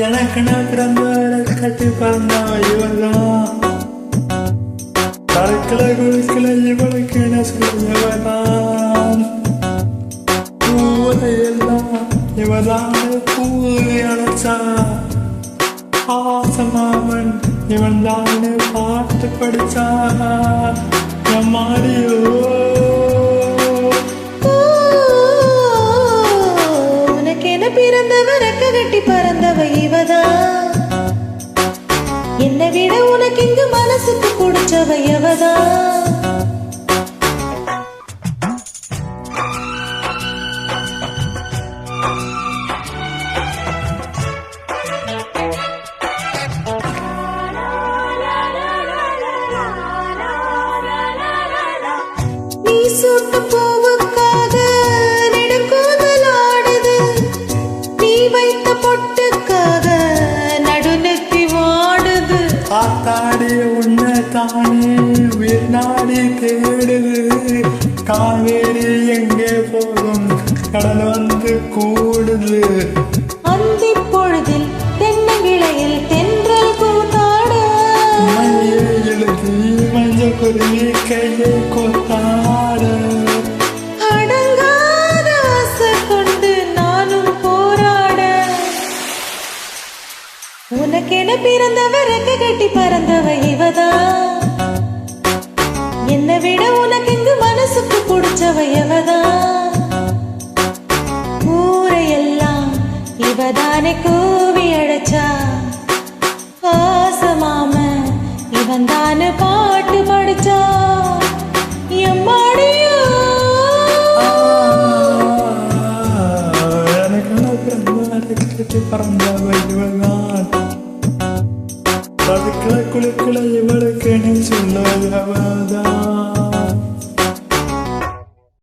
எனக்கு நான் பிறந்தவரை கட்டி பிறந்தவ இவதான். கருக்கல குழுக்கல இவளுக்கு என்ன சொல்லுவதான். பூவையெல்லாம் இவதான் பூவி அழைச்சா. ஆசமாமன் இவன் தானே பாட்டு படிச்சா. என் மாறியோ பிறந்தவ ரெக்க கட்டி பறந்தவ இவதா. என்னை விட உனக்கு இங்கு மனசுக்கு பிடிச்சவ எவதா. நீ சூட்டு பூவுக்காக காத்தாடி உன்னை தானே உயிர் நாடி தேடுது. காவேரி எங்கே போகும் கடல் வந்து கூடுது. அந்தி பொழுதில் தென்னங்கிளையில் தென்றல் கூத்தாட. மையை எழுதி மஞ்ச குருவி கையை கொத்தாட. அடங்காத ஆசை கொண்டு நானும் போராட. உனக்கென பிறந்தவ ரெக்க கட்டி பறந்தவ இவதா. என்னை விட உனக்கு இங்கு மனசுக்கு பிடிச்சவ எவதா. ஊரையெல்லாம் இவதானே கூவி அழைச்சா. ஆசமாம இவன் தானே பாட்டு படிச்சா. எம்மாடியோ எனக்கு நான் பிறந்தவரை கட்டி பறந்தவ இவதான். அதுக்குள்ள குழுக்குள்ள இவளுக்கு சொல்லுவதான்.